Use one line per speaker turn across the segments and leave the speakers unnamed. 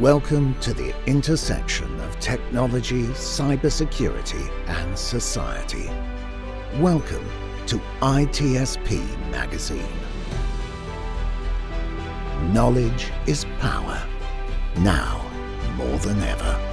Welcome to the intersection of technology, cybersecurity, and society. Welcome to ITSPmagazine. Knowledge is power, now more than ever.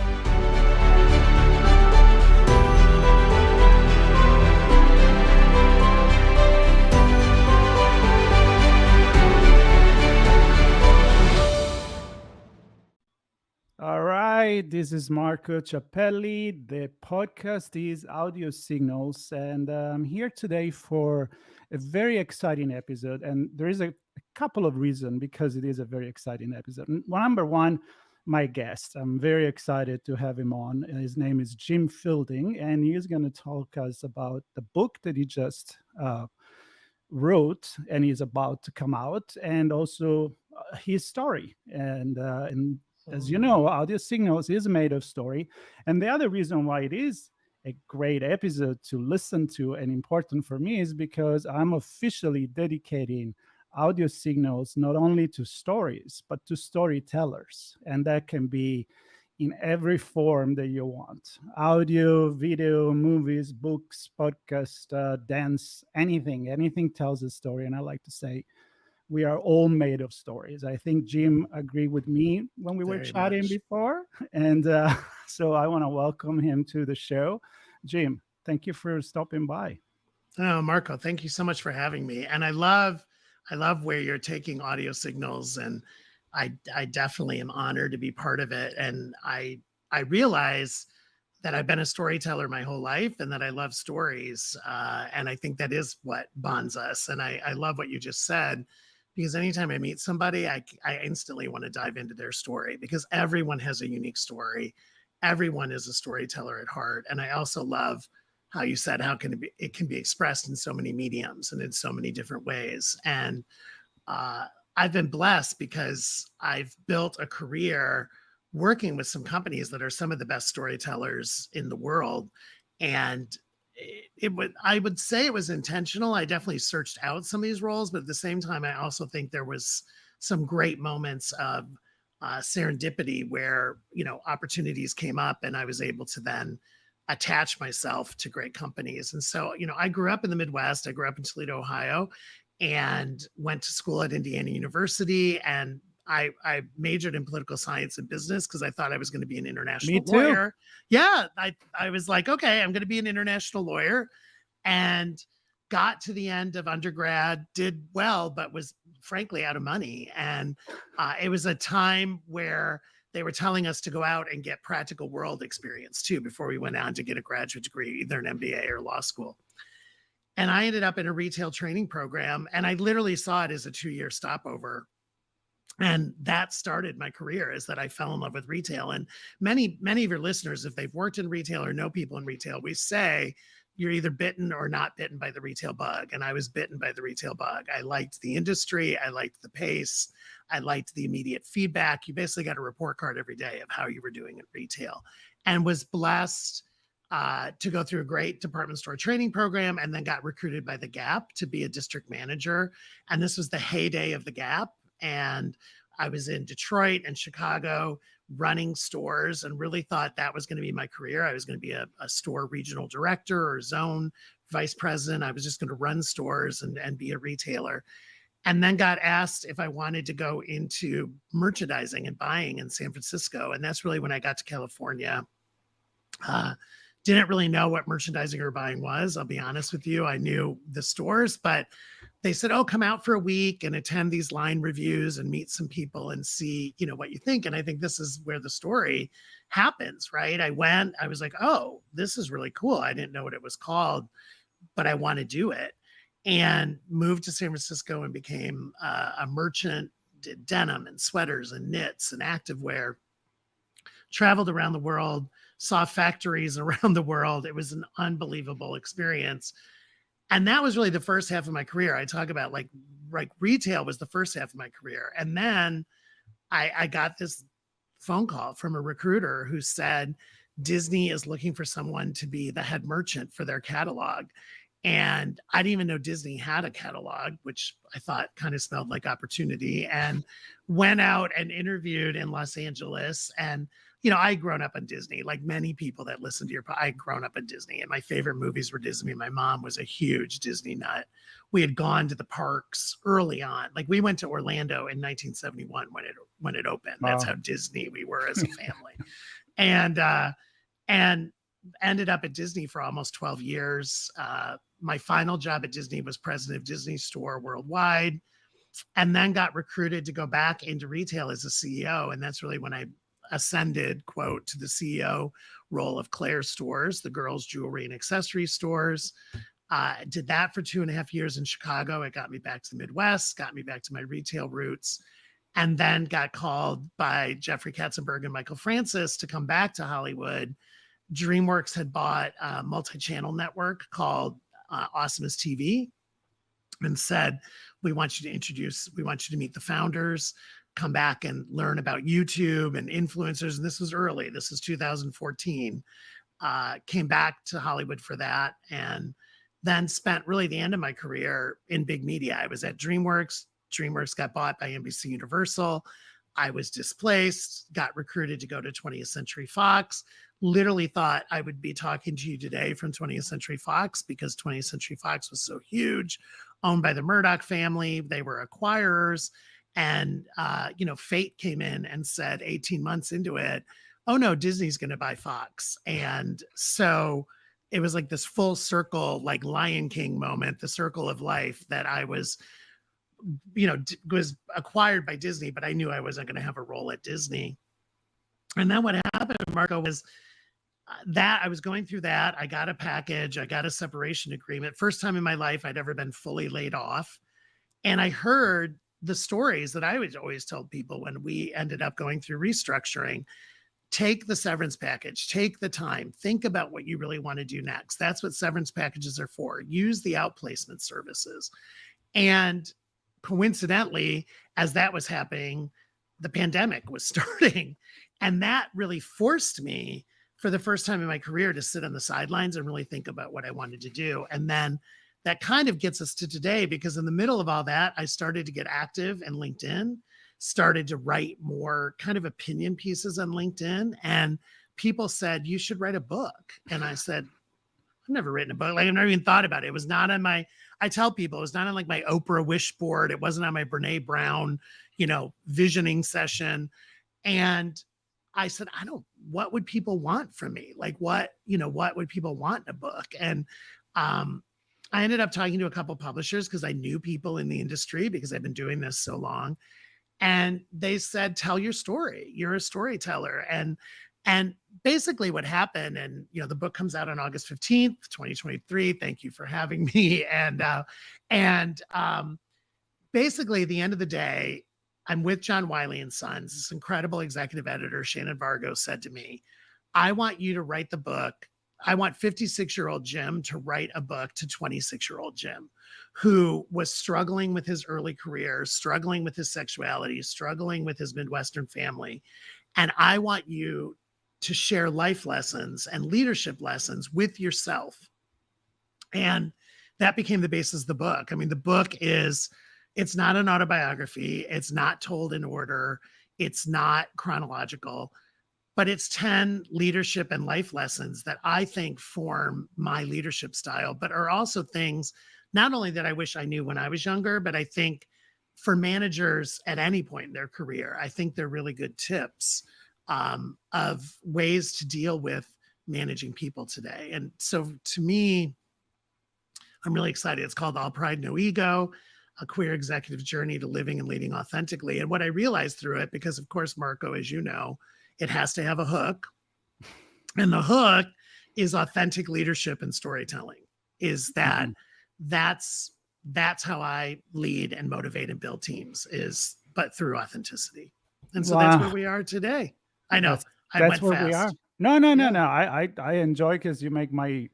All right, this is Marco Ciappelli. The podcast is Audio Signals, and I'm here today for a very exciting episode. And there is a couple of reasons because it is a very exciting episode. Number one, my guest. I'm very excited to have him on. His name is Jim Fielding, and he is going to talk us about the book that he just wrote and is about to come out, and also his story. And as you know, Audio Signals is made of story. And the other reason why it is a great episode to listen to and important for me is because I'm officially dedicating Audio Signals not only to stories, but to storytellers. And that can be in every form that you want: audio, video, movies, books, podcast, dance, anything tells a story. And I like to say, we are all made of stories. I think Jim agreed with me when we were chatting before. And so I want to welcome him to the show. Jim, thank you for stopping by.
Oh, Marco, thank you so much for having me. And I love where you're taking Audio Signals, and I definitely am honored to be part of it. And I realize that I've been a storyteller my whole life and that I love stories. And I think that is what bonds us. And I love what you just said, because anytime I meet somebody, I instantly want to dive into their story, because everyone has a unique story. Everyone is a storyteller at heart. And I also love how you said, it can be expressed in so many mediums and in so many different ways. And I've been blessed because I've built a career working with some companies that are some of the best storytellers in the world. And I would say it was intentional. I definitely searched out some of these roles, but at the same time, I also think there was some great moments of serendipity where, opportunities came up and I was able to then attach myself to great companies. And so, I grew up in the Midwest. I grew up in Toledo, Ohio, and went to school at Indiana University. And I majored in political science and business because I thought I was going to be an international lawyer. Yeah, I was like, okay, I'm going to be an international lawyer, and got to the end of undergrad, did well, but was frankly out of money. And it was a time where they were telling us to go out and get practical world experience too before we went on to get a graduate degree, either an MBA or law school. And I ended up in a retail training program, and I literally saw it as a 2-year stopover. And that started my career, is that I fell in love with retail. And many of your listeners, if they've worked in retail or know people in retail, we say you're either bitten or not bitten by the retail bug. And I was bitten by the retail bug. I liked the industry. I liked the pace. I liked the immediate feedback. You basically got a report card every day of how you were doing in retail, and was blessed to go through a great department store training program, and then got recruited by the Gap to be a district manager. And this was the heyday of the Gap. And I was in Detroit and Chicago running stores, and really thought that was going to be my career. I was going to be a store regional director or zone vice president. I was just going to run stores and be a retailer. And then got asked if I wanted to go into merchandising and buying in San Francisco. And that's really when I got to California. Didn't really know what merchandising or buying was. I'll be honest with you. I knew the stores, but they said, oh, come out for a week and attend these line reviews and meet some people and see, what you think. And I think this is where the story happens, right? I went, I was like, oh, this is really cool. I didn't know what it was called, but I want to do it. And moved to San Francisco and became a merchant, did denim and sweaters and knits and activewear, traveled around the world, saw factories around the world. It was an unbelievable experience. And that was really the first half of my career. I talk about like retail was the first half of my career. And then I got this phone call from a recruiter who said, Disney is looking for someone to be the head merchant for their catalog. And I didn't even know Disney had a catalog, which I thought kind of smelled like opportunity, and went out and interviewed in Los Angeles. And, you know, I had grown up on Disney, like many people that listen to I had grown up on Disney, and my favorite movies were Disney. My mom was a huge Disney nut. We had gone to the parks early on. Like we went to Orlando in 1971 when it opened. That's how Disney we were as a family. And ended up at Disney for almost 12 years. My final job at Disney was president of Disney Store Worldwide, and then got recruited to go back into retail as a CEO. And that's really when I ascended, quote, to the CEO role of Claire's stores, the girls' jewelry and accessory stores. Did that for 2.5 years in Chicago. It got me back to the Midwest, got me back to my retail roots, and then got called by Jeffrey Katzenberg and Michael Francis to come back to Hollywood. DreamWorks had bought a multi-channel network called Awesome as TV, and said, we want you to meet the founders, come back and learn about YouTube and influencers. And this was early. This is 2014. Came back to Hollywood for that, and then spent really the end of my career in big media. I was at DreamWorks. DreamWorks got bought by NBC Universal. I was displaced, got recruited to go to 20th Century Fox. Literally thought I would be talking to you today from 20th Century Fox, because 20th Century Fox was so huge, owned by the Murdoch family. They were acquirers. And, you know, fate came in and said 18 months into it, oh no, Disney's going to buy Fox. And so it was like this full circle, like Lion King moment, the circle of life, that I was, you know, was acquired by Disney, but I knew I wasn't going to have a role at Disney. And then what happened, Marco, was that I was going through that. I got a package. I got a separation agreement. First time in my life I'd ever been fully laid off. And I heard the stories that I would always tell people when we ended up going through restructuring. Take the severance package, take the time, think about what you really want to do next. That's what severance packages are for. Use the outplacement services. And coincidentally, as that was happening, the pandemic was starting. And that really forced me, for the first time in my career, to sit on the sidelines and really think about what I wanted to do. And then that kind of gets us to today, because in the middle of all that, I started to get active in LinkedIn, started to write more kind of opinion pieces on LinkedIn. And people said, you should write a book. And I said, I've never written a book. Like, I've never even thought about it. It was not on my, I tell people, it was not on like my Oprah wish board. It wasn't on my Brene Brown, you know, visioning session. And I said, what would people want from me? Like, what would people want in a book? And I ended up talking to a couple publishers, because I knew people in the industry, because I've been doing this so long. And they said, tell your story. You're a storyteller. And basically what happened, and, you know, the book comes out on August 15th, 2023. Thank you for having me. And basically at the end of the day, I'm with John Wiley & Sons. This incredible executive editor, Shannon Vargo, said to me, I want you to write the book. I want 56-year-old Jim to write a book to 26-year-old Jim, who was struggling with his early career, struggling with his sexuality, struggling with his Midwestern family. And I want you to share life lessons and leadership lessons with yourself. And that became the basis of the book. I mean, the book it's not an autobiography. It's not told in order. It's not chronological, but it's 10 leadership and life lessons that I think form my leadership style, but are also things not only that I wish I knew when I was younger, but I think for managers at any point in their career, I think they're really good tips of ways to deal with managing people today. And so to me, I'm really excited. It's called All Pride, No Ego, a queer executive journey to living and leading authentically. And what I realized through it, because of course, Marco, as you know, it has to have a hook. And the hook is authentic leadership and storytelling. Is that that's how I lead and motivate and build teams, but through authenticity. And so that's where we are today. I know
that's where we are. No. I enjoy, because you make my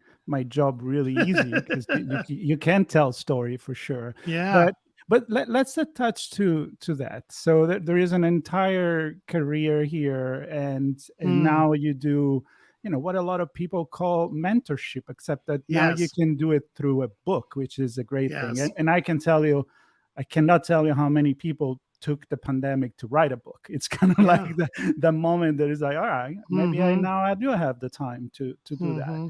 job really easy, because you can tell story for sure.
Yeah.
But let's attach to that. So there is an entire career here, and now you do what a lot of people call mentorship, except that now you can do it through a book, which is a great thing. And I cannot tell you how many people took the pandemic to write a book. It's kind of like the moment that is like, all right, maybe I do have the time to do that.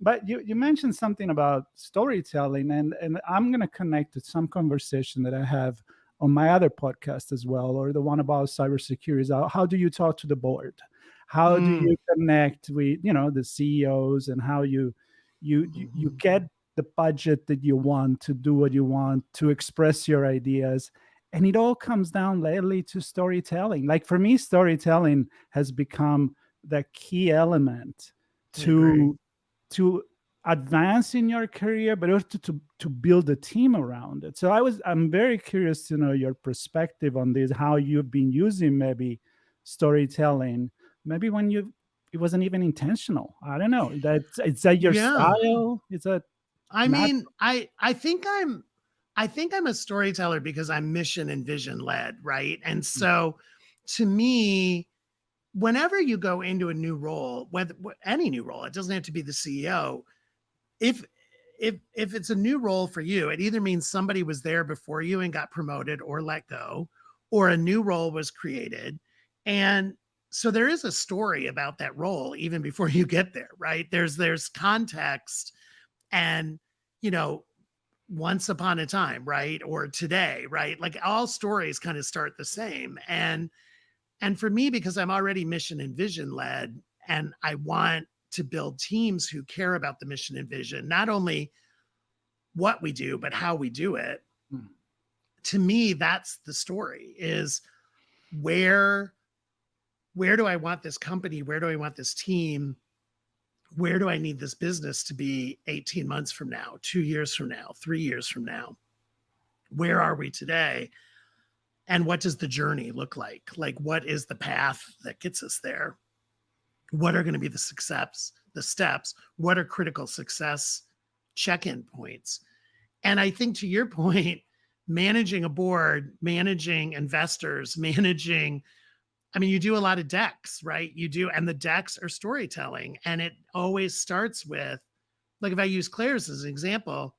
But you mentioned something about storytelling, and I'm going to connect to some conversation that I have on my other podcast as well, or the one about cybersecurity. How do you talk to the board? How do you connect with, the CEOs, and how you get the budget that you want to do what you want, to express your ideas. And it all comes down lately to storytelling. Like for me, storytelling has become the key element to advance in your career, but also to build a team around it. So I'm very curious to know your perspective on this, how you've been using maybe storytelling, maybe when it wasn't even intentional. I don't know. Is that your style?
I think I'm a storyteller because I'm mission and vision led, right? And so to me, whenever you go into a new role, whether any new role, it doesn't have to be the CEO. If it's a new role for you, it either means somebody was there before you and got promoted or let go, or a new role was created. And so there is a story about that role even before you get there, right? There's context, and once upon a time, right? Or today, right? Like all stories kind of start the same. And for me, because I'm already mission and vision led, and I want to build teams who care about the mission and vision, not only what we do, but how we do it. To me, that's the story, is where do I want this company? Where do I want this team? Where do I need this business to be 18 months from now, 2 years from now, 3 years from now? Where are we today? And what does the journey look like? Like, what is the path that gets us there? What are going to be the steps? What are critical success check-in points? And I think, to your point, managing a board, managing investors, you do a lot of decks, right? You do, and the decks are storytelling. And it always starts with, like, if I use Claire's as an example,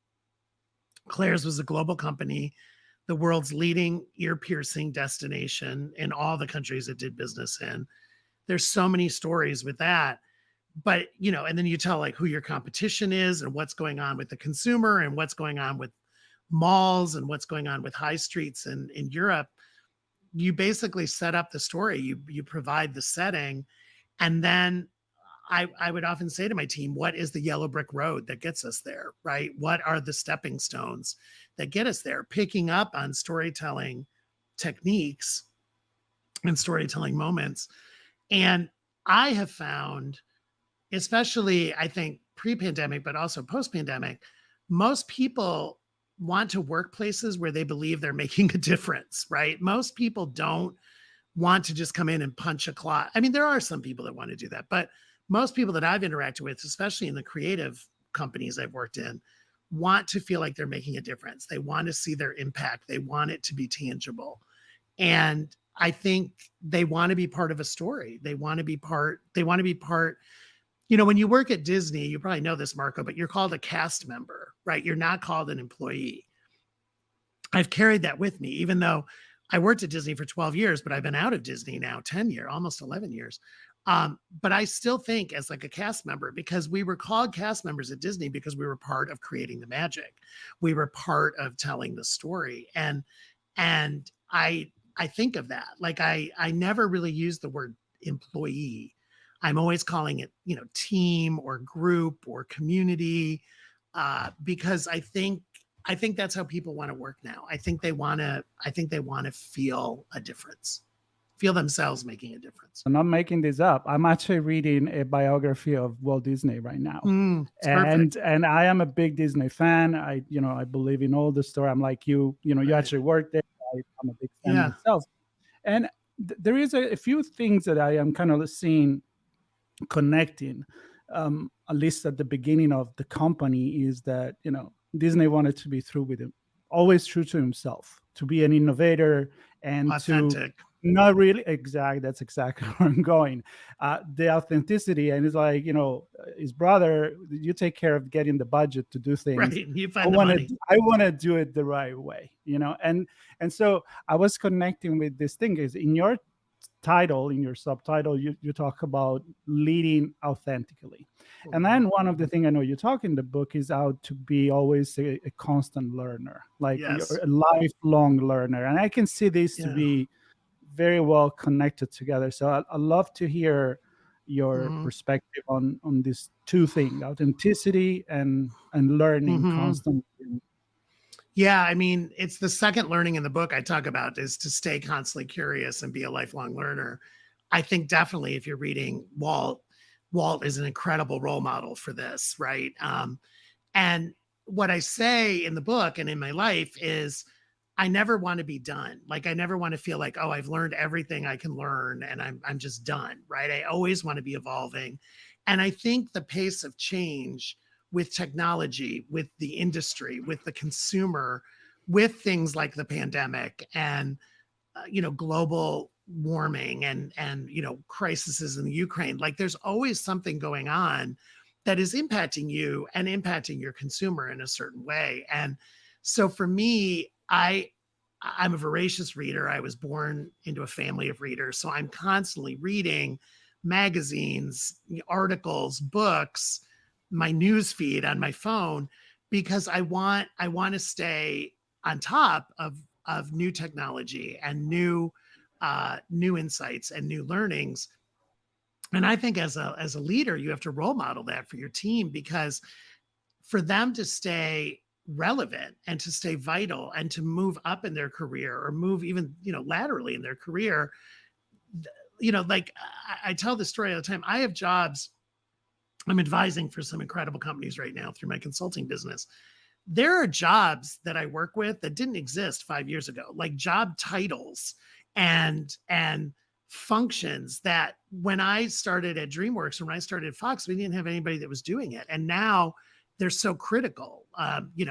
Claire's was a global company, the world's leading ear-piercing destination in all the countries it did business in. There's so many stories with that. But, and then you tell like who your competition is and what's going on with the consumer and what's going on with malls and what's going on with high streets in Europe. You basically set up the story, you provide the setting. And then I would often say to my team, what is the yellow brick road that gets us there, right? What are the stepping stones that get us there? Picking up on storytelling techniques and storytelling moments. And I have found, especially I think pre-pandemic, but also post-pandemic, most people want to work places where they believe they're making a difference, right? Most people don't want to just come in and punch a clock. There are some people that want to do that, but most people that I've interacted with, especially in the creative companies I've worked in, want to feel like they're making a difference. They want to see their impact. They want it to be tangible. And I think they want to be part of a story. They want to be part. When you work at Disney, you probably know this, Marco, but you're called a cast member, right? You're not called an employee. I've carried that with me, even though I worked at Disney for 12 years, but I've been out of Disney now 10 years, almost 11 years. But I still think as like a cast member, because we were called cast members at Disney because we were part of creating the magic. We were part of telling the story. And I think of that. Like I never really use the word employee. I'm always calling it, team or group or community, because I think that's how people want to work now. I think they want to feel a difference, feel themselves making a difference.
I'm not making this up. I'm actually reading a biography of Walt Disney right now.
Perfect.
And I am a big Disney fan. I believe in all the story. I'm like you actually work there. I'm a big fan myself. And there is a few things that I am kind of seeing connecting, at least at the beginning of the company, is that, Disney wanted to be true with him, always true to himself, to be an innovator and
authentic.
Not really. Exactly. That's exactly where I'm going. The authenticity, and it's like, his brother, you take care of getting the budget to do things.
Right. You find the money.
I want to do it the right way, and so I was connecting with this thing is in your title, in your subtitle, you talk about leading authentically. And then one of the things I know you talk in the book is how to be always a constant learner, like
Yes.
you're a lifelong learner. And I can see this to be very well connected together. So I'd love to hear your perspective on these two things, authenticity and learning constantly.
Yeah, I mean, it's the second learning in the book I talk about is to stay constantly curious and be a lifelong learner. I think definitely if you're reading Walt is an incredible role model for this, right? And what I say in the book and in my life is I never want to be done. Like I never want to feel like, oh, I've learned everything I can learn and I'm just done, right? I always want to be evolving. And I think the pace of change with technology, with the industry, with the consumer, with things like the pandemic and global warming and crises in the Ukraine, like there's always something going on that is impacting you and impacting your consumer in a certain way. And so for me, I'm a voracious reader. I was born into a family of readers, so I'm constantly reading magazines, articles, books, my news feed on my phone, because I want to stay on top of new technology and new insights and new learnings. And I think as a leader, you have to role model that for your team, because for them to stay relevant and to stay vital and to move up in their career or move even laterally in their career, like I tell this story all the time. I have jobs. I'm advising for some incredible companies right now through my consulting business. There are jobs that I work with that didn't exist 5 years ago, like job titles and functions that when I started at DreamWorks and when I started at Fox, we didn't have anybody that was doing it. And now they're so critical,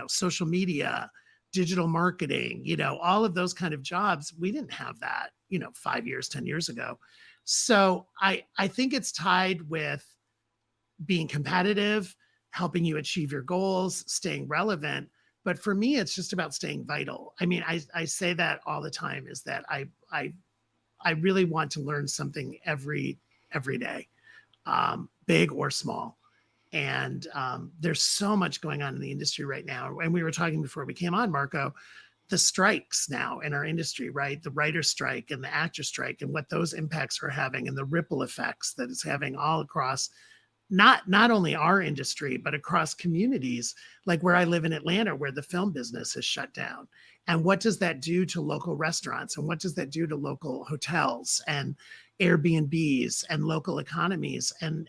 social media, digital marketing, all of those kind of jobs. We didn't have that, 5 years, 10 years ago. So I think it's tied with being competitive, helping you achieve your goals, staying relevant. But for me, it's just about staying vital. I mean, I say that all the time, is that I really want to learn something every day, big or small. And there's so much going on in the industry right now. And we were talking before we came on, Marco, the strikes now in our industry, right? The writer strike and the actor strike and what those impacts are having and the ripple effects that it's having all across not only our industry, but across communities like where I live in Atlanta, where the film business is shut down. And what does that do to local restaurants? And what does that do to local hotels and Airbnbs and local economies? And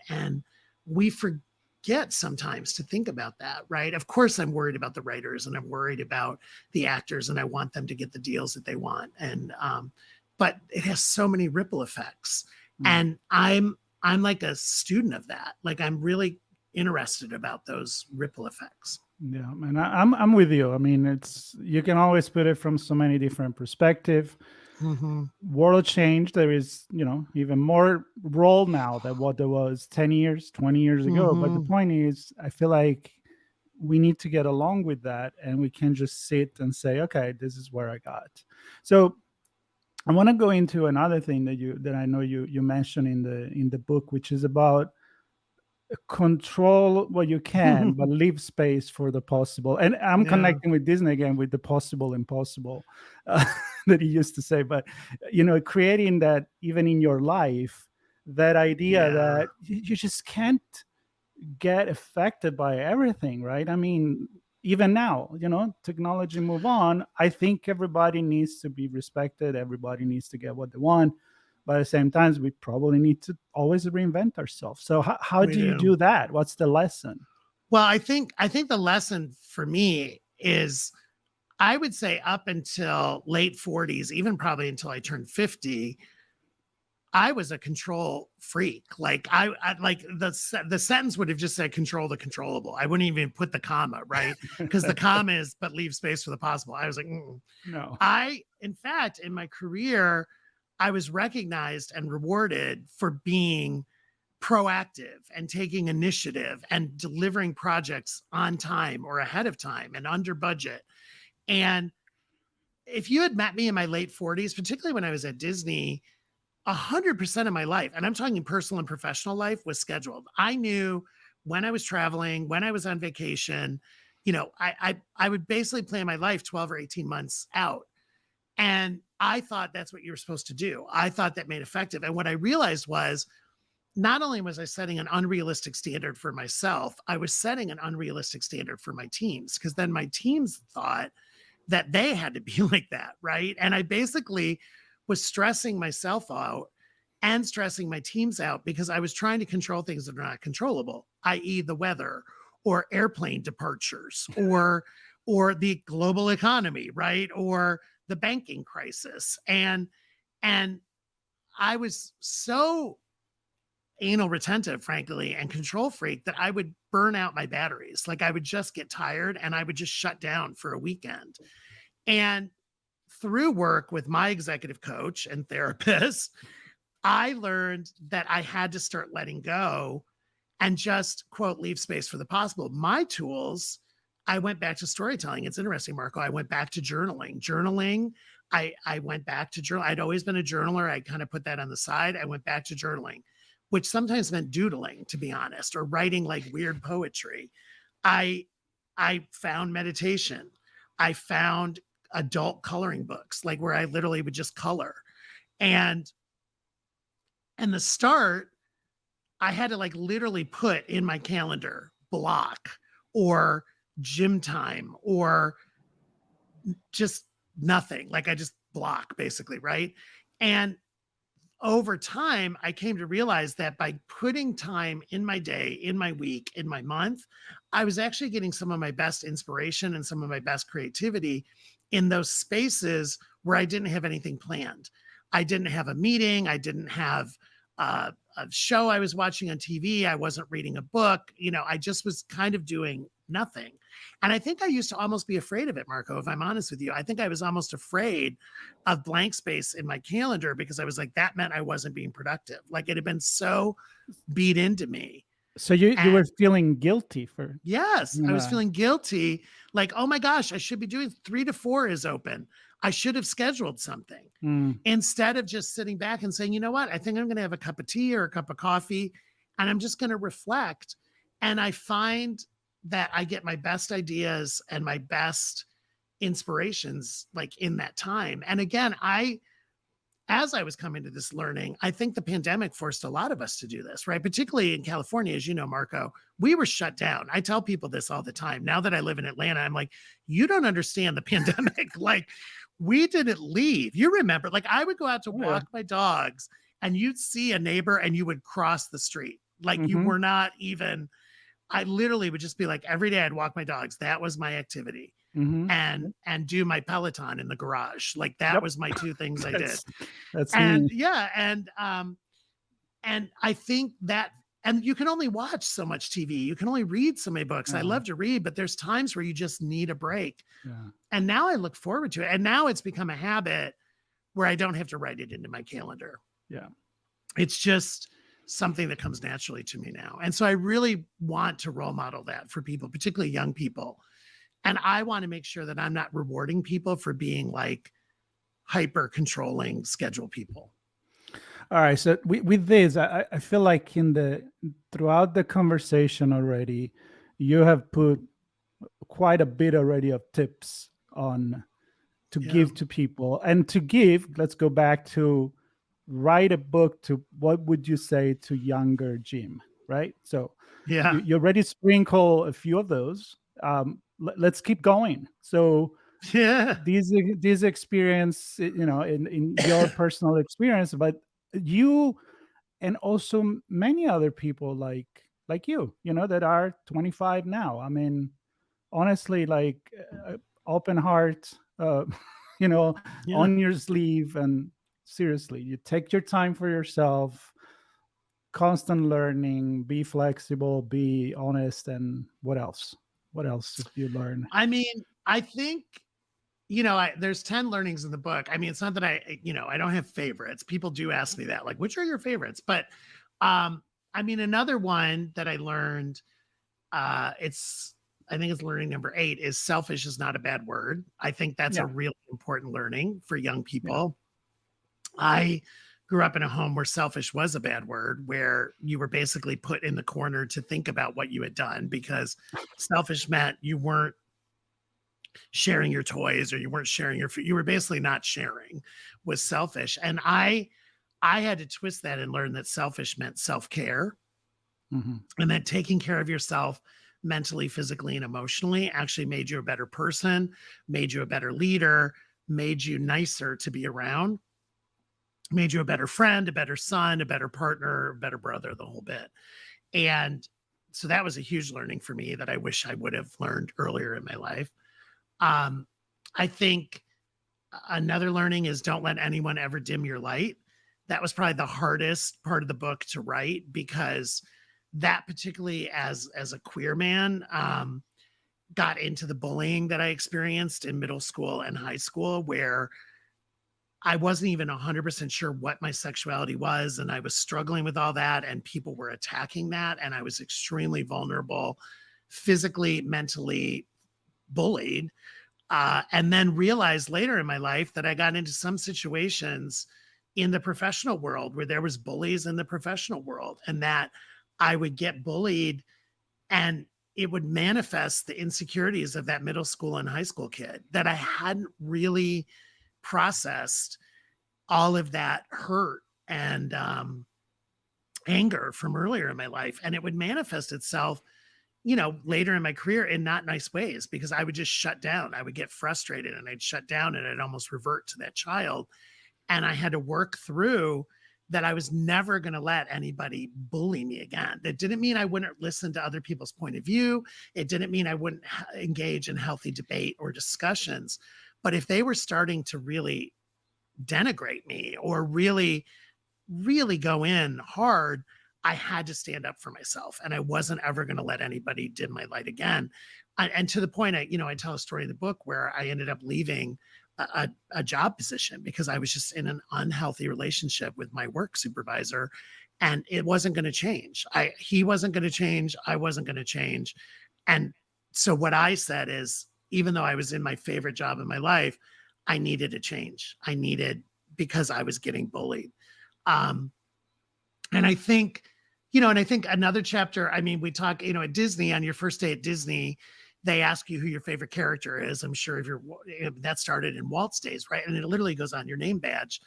we forget sometimes to think about that, right? Of course, I'm worried about the writers and I'm worried about the actors and I want them to get the deals that they want. And, but it has so many ripple effects. And I'm like a student of that. Like I'm really interested about those ripple effects.
Yeah, and I'm with you. I mean, you can always put it from so many different perspectives. World change. There is, even more role now than what there was 10 years, 20 years ago. But the point is, I feel like we need to get along with that, and we can just sit and say, okay, this is where I got. So I want to go into another thing that I know you mentioned in the book, which is about control what you can, but leave space for the possible. And I'm connecting with Disney again with the possible impossible that he used to say. But creating that even in your life, that idea that you just can't get affected by everything, right? I mean, even now, technology move on. I think everybody needs to be respected. Everybody needs to get what they want. But at the same time, we probably need to always reinvent ourselves. So how do you do that? What's the lesson?
Well, I think the lesson for me is, I would say up until late 40s, even probably until I turned 50, I was a control freak. Like I like the sentence would have just said control the controllable. I wouldn't even put the comma, right? Because the comma is, but leave space for the possible. I was like, no. In fact, in my career, I was recognized and rewarded for being proactive and taking initiative and delivering projects on time or ahead of time and under budget. And if you had met me in my late 40s, particularly when I was at Disney, 100% of my life, and I'm talking personal and professional life, was scheduled. I knew when I was traveling, when I was on vacation, I would basically plan my life 12 or 18 months out. And I thought that's what you were supposed to do. I thought that made effective. And what I realized was, not only was I setting an unrealistic standard for myself, I was setting an unrealistic standard for my teams, because then my teams thought that they had to be like that, right? And I basically was stressing myself out and stressing my teams out because I was trying to control things that are not controllable, i.e. the weather or airplane departures or the global economy, right? Or the banking crisis. And I was so anal retentive, frankly, and control freak that I would burn out my batteries. Like I would just get tired and I would just shut down for a weekend. And through work with my executive coach and therapist, I learned that I had to start letting go and just, quote, leave space for the possible. My tools, I went back to storytelling. It's interesting, Marco. I went back to journaling. I went back to journal. I'd always been a journaler. I kind of put that on the side. I went back to journaling, which sometimes meant doodling, to be honest, or writing like weird poetry. I found meditation. I found adult coloring books, like where I literally would just color. And the start, I had to like literally put in my calendar block or gym time or just nothing. Like I just block basically, right? And over time, I came to realize that by putting time in my day, in my week, in my month, I was actually getting some of my best inspiration and some of my best creativity in those spaces where I didn't have anything planned. I didn't have a meeting. I didn't have a show I was watching on TV. I wasn't reading a book. I just was kind of doing nothing. And I think I used to almost be afraid of it, Marco, if I'm honest with you. I think I was almost afraid of blank space in my calendar because I was like, that meant I wasn't being productive. Like it had been so beat into me.
So you were feeling guilty for...
Yes, I was feeling guilty. Like, oh my gosh, I should be doing 3 to 4 is open. I should have scheduled something instead of just sitting back and saying, you know what, I think I'm going to have a cup of tea or a cup of coffee and I'm just going to reflect. And I find that I get my best ideas and my best inspirations like in that time. And again, as I was coming to this learning, I think the pandemic forced a lot of us to do this, right? Particularly in California, as you know, Marco, we were shut down. I tell people this all the time. Now that I live in Atlanta, I'm like, you don't understand the pandemic. Like we didn't leave. You remember, like I would go out to walk my dogs and you'd see a neighbor and you would cross the street. Like you were not even, I literally would just be like, every day I'd walk my dogs. That was my activity. And do my Peloton in the garage. Like that was my 2 things I did.
That's
and
me.
yeah. And I think that, and you can only watch so much TV. You can only read so many books. I love to read, but there's times where you just need a break. And now I look forward to it. And now it's become a habit where I don't have to write it into my calendar. It's just something that comes naturally to me now. And so I really want to role model that for people, particularly young people. And I want to make sure that I'm not rewarding people for being like hyper controlling schedule people.
All right. So with this, I feel like throughout the conversation already, you have put quite a bit already of tips on to give to people. And to give, let's go back to write a book. To what would you say to younger Jim, right? So you already sprinkle a few of those. Let's keep going. So these experience, in your personal experience, but you and also many other people like you, that are 25 now. I mean, honestly, like open heart, on your sleeve, and seriously, you take your time for yourself, constant learning, be flexible, be honest, and what else did you learn?
I mean, I think there's 10 learnings in the book. I mean, it's not that I don't have favorites. People do ask me that, like, which are your favorites? But I mean, another one that I learned, I think it's learning number 8, is selfish is not a bad word. I think that's a really important learning for young people. Yeah. I grew up in a home where selfish was a bad word, where you were basically put in the corner to think about what you had done, because selfish meant you weren't sharing your toys, or you weren't sharing your food. You were basically not sharing, was selfish. And I had to twist that and learn that selfish meant self-care, and that taking care of yourself mentally, physically, and emotionally actually made you a better person, made you a better leader, made you nicer to be around, made you a better friend, a better son, a better partner, a better brother, the whole bit. And so that was a huge learning for me that I wish I would have learned earlier in my life. I think another learning is don't let anyone ever dim your light. That was probably the hardest part of the book to write, because that, particularly as a queer man, got into the bullying that I experienced in middle school and high school, where I wasn't even 100% sure what my sexuality was. And I was struggling with all that, and people were attacking that. And I was extremely vulnerable, physically, mentally bullied. And then realized later in my life that I got into some situations in the professional world where there was bullies in the professional world, and that I would get bullied and it would manifest the insecurities of that middle school and high school kid, that I hadn't really processed all of that hurt and anger from earlier in my life. And it would manifest itself, later in my career in not nice ways, because I would just shut down. I would get frustrated and I'd shut down, and I'd almost revert to that child. And I had to work through that. I was never going to let anybody bully me again. That didn't mean I wouldn't listen to other people's point of view. It didn't mean I wouldn't engage in healthy debate or discussions. But if they were starting to really denigrate me or really, really go in hard, I had to stand up for myself, and I wasn't ever going to let anybody dim my light again. And to the point, I tell a story in the book where I ended up leaving a job position because I was just in an unhealthy relationship with my work supervisor, and it wasn't going to change. He wasn't going to change. I wasn't going to change. And so what I said is, even though I was in my favorite job in my life, I needed a change. Because I was getting bullied. And I think, another chapter, I mean, we talk, at Disney, on your first day at Disney, they ask you who your favorite character is. I'm sure that started in Walt's days, right? And it literally goes on your name badge.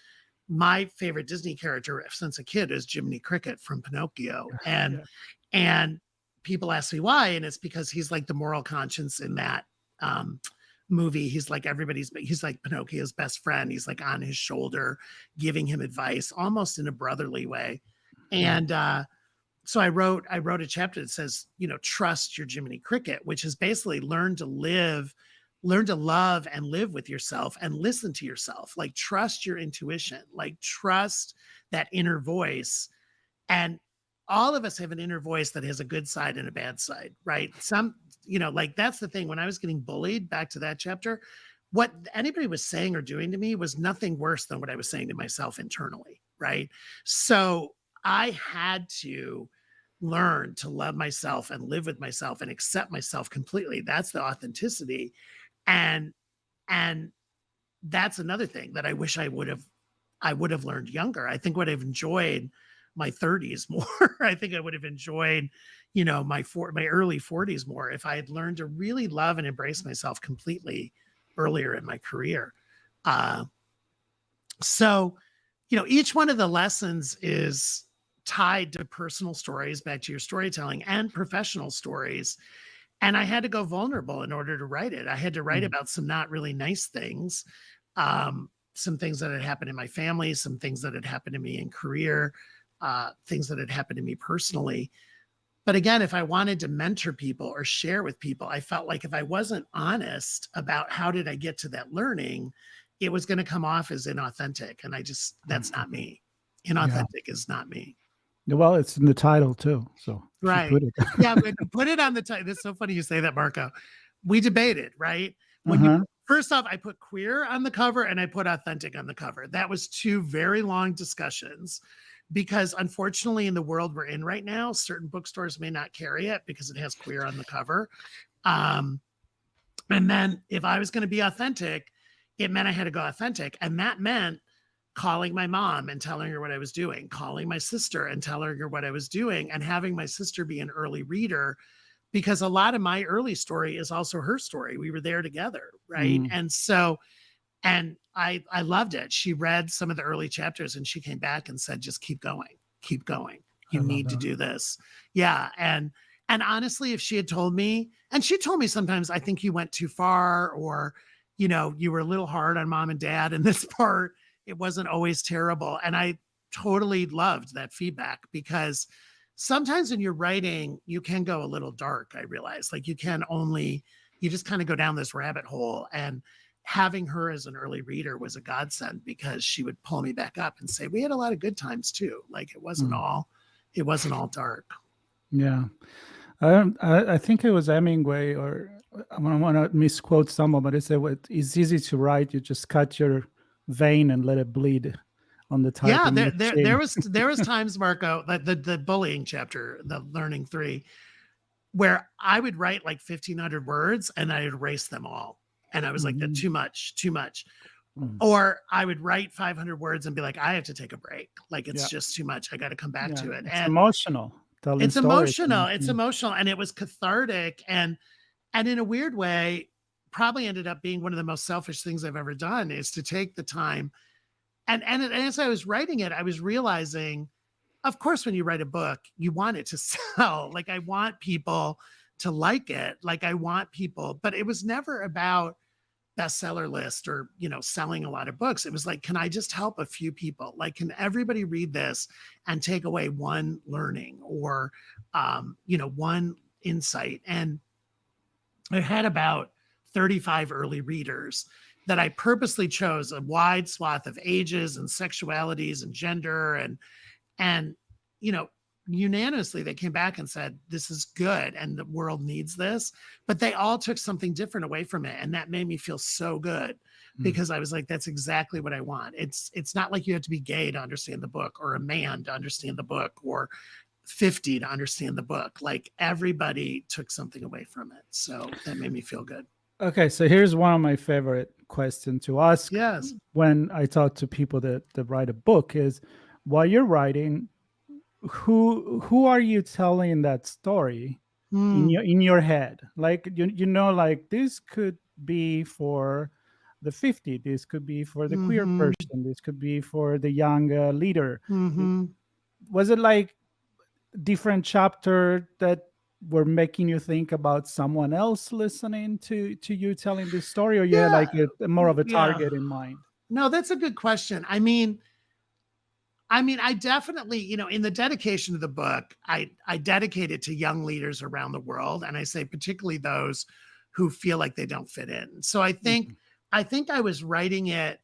My favorite Disney character since a kid is Jiminy Cricket from Pinocchio. And people ask me why. And it's because he's like the moral conscience in that movie. He's like he's like Pinocchio's best friend. He's like on his shoulder, giving him advice, almost in a brotherly way. And so I wrote a chapter that says, trust your Jiminy Cricket, which is basically learn to love and live with yourself and listen to yourself. Like, trust your intuition, like trust that inner voice. And all of us have an inner voice that has a good side and a bad side, right? That's the thing. When I was getting bullied, back to that chapter, what anybody was saying or doing to me was nothing worse than what I was saying to myself internally, right? So I had to learn to love myself and live with myself and accept myself completely. That's the authenticity. And that's another thing that I wish I would have learned younger. I think would have enjoyed my 30s more. I think I would have enjoyed, my early 40s more if I had learned to really love and embrace myself completely earlier in my career. So each one of the lessons is tied to personal stories, back to your storytelling, and professional stories. And I had to go vulnerable in order to write it. I had to write about some not really nice things, some things that had happened in my family, some things that had happened to me in career, things that had happened to me personally. But again, if I wanted to mentor people or share with people, I felt like if I wasn't honest about how did I get to that learning, it was going to come off as inauthentic. And that's not me. Inauthentic is not me.
Well, it's in the title too. So
right. Yeah, put it on the title. It's so funny you say that, Marco. We debated, right? When first off, I put queer on the cover and I put authentic on the cover. That was 2 very long discussions because unfortunately in the world we're in right now, certain bookstores may not carry it because it has queer on the cover. And then if I was going to be authentic, it meant I had to go authentic. And that meant calling my mom and telling her what I was doing, calling my sister and telling her what I was doing, and having my sister be an early reader, because a lot of my early story is also her story. We were there together, right? And so, and I loved it. She read some of the early chapters and she came back and said, just keep going, keep going. You need to do this. Yeah. And honestly, if she had told me, and she told me sometimes, I think you went too far, or, you know, you were a little hard on mom and dad in this part. It wasn't always terrible. And I totally loved that feedback, because sometimes when you're writing, you can go a little dark. I realize, like, you just kind of go down this rabbit hole, and having her as an early reader was a godsend, because she would pull me back up and say, we had a lot of good times too. Like, it wasn't all dark.
Yeah. I think it was Hemingway, or I don't want to misquote someone, but it said, it's easy to write. You just cut your vein and let it bleed on the typing.
Yeah, there was times, Marco, the bullying chapter, the learning 3, where I would write like 1,500 words and I'd erase them all. And I was like, that's too much. Or I would write 500 words and be like, I have to take a break. Like, it's just too much. I got to come back to it.
It's emotional.
It's emotional. It's emotional. And it was cathartic. And in a weird way, probably ended up being one of the most selfish things I've ever done, is to take the time. And as I was writing it, I was realizing, of course, when you write a book, you want it to sell. Like, I want people to like it. Like, I want people, but it was never about bestseller list or, you know, selling a lot of books. It was like, can I just help a few people? Like, can everybody read this and take away one learning, or, you know, one insight? And I had about 35 early readers that I purposely chose, a wide swath of ages and sexualities and gender, and, you know, unanimously they came back and said, this is good and the world needs this. But they all took something different away from it, and that made me feel so good, because I was like, that's exactly what I want. It's not like you have to be gay to understand the book, or a man to understand the book, or 50 to understand the book. Like, everybody took something away from it. So that made me feel good.
Okay, so here's one of my favorite questions to ask.
Yes.
When I talk to people that write a book, is, while you're writing, who are you telling that story in your head? Like, you know, like, this could be for the 50, this could be for the queer person, this could be for the young leader. Was it like different chapter that were making you think about someone else listening to you telling this story, or you had like more of a target in mind?
No, that's a good question. I mean, I definitely, you know, in the dedication of the book, I dedicate it to young leaders around the world. And I say particularly those who feel like they don't fit in. So I think I was writing it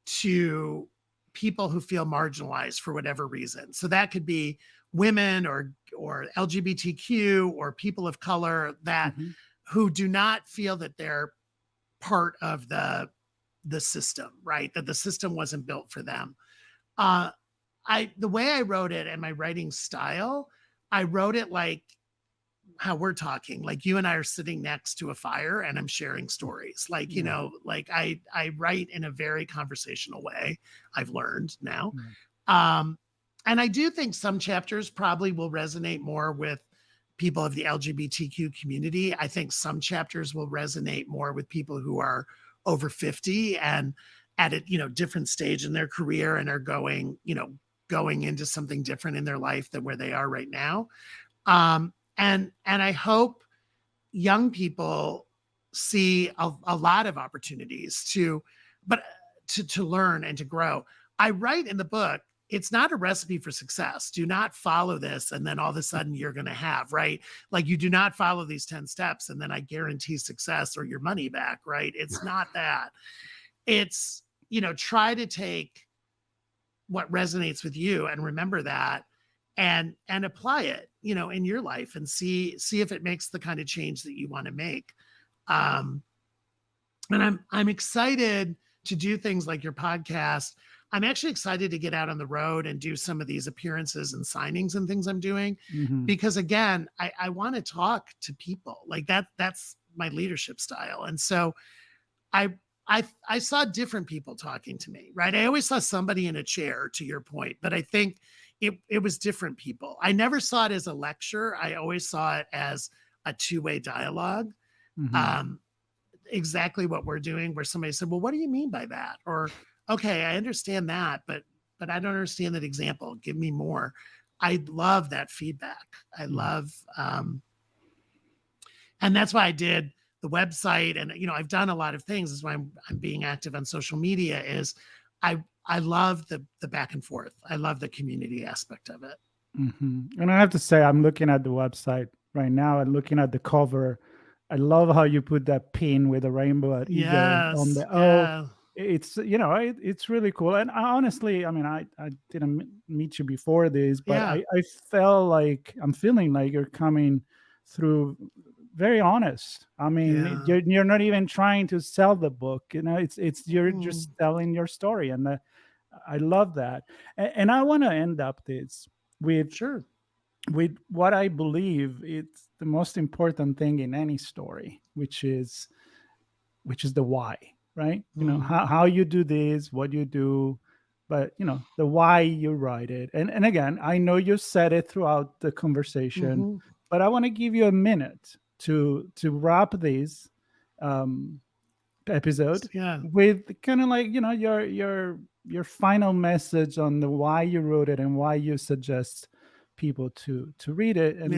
to people who feel marginalized for whatever reason. So that could be women, or LGBTQ, or people of color that who do not feel that they're part of the system, right? That the system wasn't built for them. The way I wrote it, and my writing style, I wrote it like how we're talking, like you and I are sitting next to a fire and I'm sharing stories. Like, you know, like I write in a very conversational way, I've learned now. And I do think some chapters probably will resonate more with people of the LGBTQ community. I think some chapters will resonate more with people who are over 50 and at a, you know, different stage in their career, and are going into something different in their life than where they are right now. And I hope young people see a lot of opportunities to learn and to grow. I write in the book, it's not a recipe for success. Do not follow this and then all of a sudden you're going to have, right? Like, you do not follow these 10 steps and then I guarantee success or your money back, right? It's not that. It's, you know, try to take what resonates with you and remember that, and apply it, you know, in your life, and see if it makes the kind of change that you want to make. And And I'm excited to do things like your podcast. I'm actually excited to get out on the road and do some of these appearances and signings and things I'm doing, because again, I want to talk to people like that. That's my leadership style. And so I saw different people talking to me, right? I always saw somebody in a chair, to your point, but I think it was different people. I never saw it as a lecture. I always saw it as a two-way dialogue. Exactly what we're doing, where somebody said, well, what do you mean by that? Or, okay, I understand that, but I don't understand that example. Give me more. I love that feedback. I love, and that's why I did the website. And, I've done a lot of things. That's why I'm being active on social media. Is I love the back and forth. I love the community aspect of it.
And I have to say, I'm looking at the website right now and looking at the cover. I love how you put that pin with a rainbow eagle on the it's it's really cool. And honestly, I didn't meet you before this, but I felt like I'm feeling like you're coming through very honest. You're not even trying to sell the book. It's you're just telling your story, and I love that. And I want to end up this with what I believe it's the most important thing in any story, which is the why, right? How you do this, what you do, but the why you write it. And again, I know you said it throughout the conversation, but I want to give you a minute to wrap this episode with kind of like your final message on the why you wrote it and why you suggest people to read it, and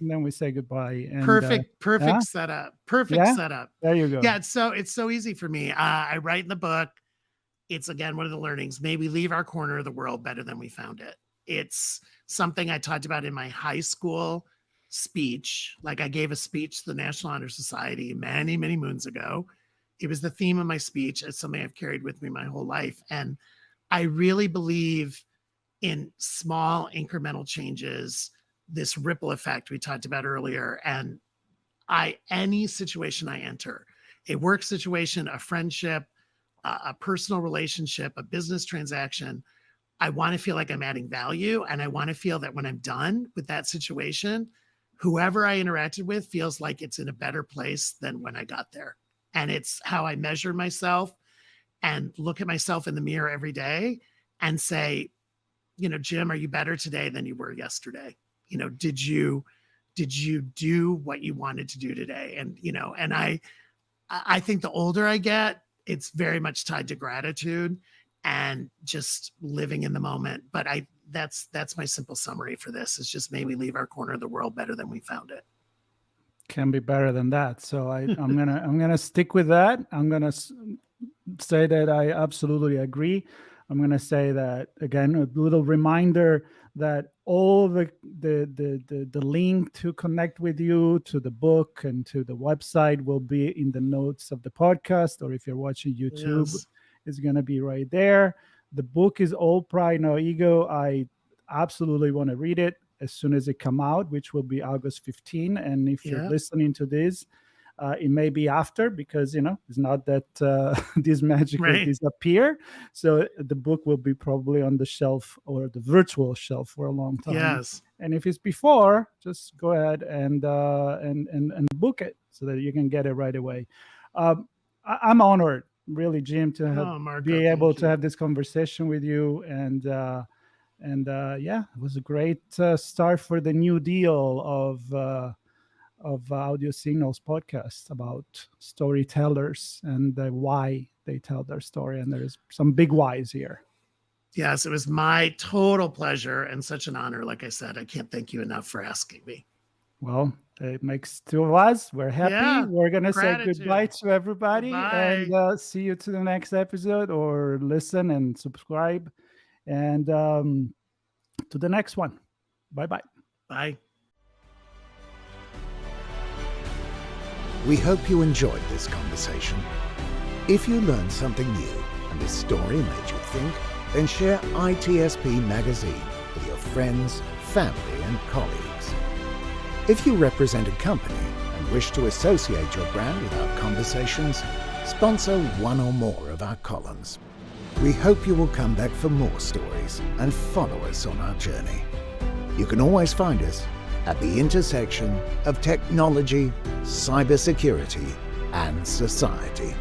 then we say goodbye. And
perfect setup. Setup.
There you go.
Yeah, it's so easy for me. I write in the book. It's again one of the learnings. May we leave our corner of the world better than we found it. It's something I talked about in my high school speech. Like I gave a speech to the National Honor Society many, many moons ago. It was the theme of my speech. It's something I've carried with me my whole life. And I really believe in small incremental changes, this ripple effect we talked about earlier. And any situation I enter, a work situation, a friendship, a personal relationship, a business transaction, I want to feel like I'm adding value. And I want to feel that when I'm done with that situation, whoever I interacted with feels like it's in a better place than when I got there. And it's how I measure myself and look at myself in the mirror every day and say, Jim, are you better today than you were yesterday? Did you do what you wanted to do today? And, and I think the older I get, it's very much tied to gratitude and just living in the moment. But that's my simple summary for this. It's just, may we leave our corner of the world better than we found it.
Can be better than that. So I'm gonna stick with that. I'm gonna say that I absolutely agree. I'm going to say that, again, a little reminder that all the link to connect with you, to the book and to the website will be in the notes of the podcast, or if you're watching YouTube, it's going to be right there. The book is All Pride, No Ego. I absolutely want to read it as soon as it come out, which will be August 15. And if you're listening to this, it may be after, because it's not that this magic will disappear. So the book will be probably on the shelf or the virtual shelf for a long time.
Yes.
And if it's before, just go ahead and book it so that you can get it right away. I'm honored, really, Jim, to
Marco,
be able to have this conversation with you. And it was a great start for the new deal of Audio Signals podcast about storytellers and why they tell their story. And there's some big whys here.
Yes, it was my total pleasure and such an honor. Like I said, I can't thank you enough for asking me.
Well, it makes two of us. We're happy.
Yeah,
we're going to say goodbye to everybody.
Goodbye.
And see you to the next episode, or listen and subscribe. And to the next one. Bye-bye.
Bye.
We hope you enjoyed this conversation. If you learned something new and this story made you think, then share ITSPmagazine with your friends, family, and colleagues. If you represent a company and wish to associate your brand with our conversations, sponsor one or more of our columns. We hope you will come back for more stories and follow us on our journey. You can always find us at the intersection of technology, cybersecurity, and society.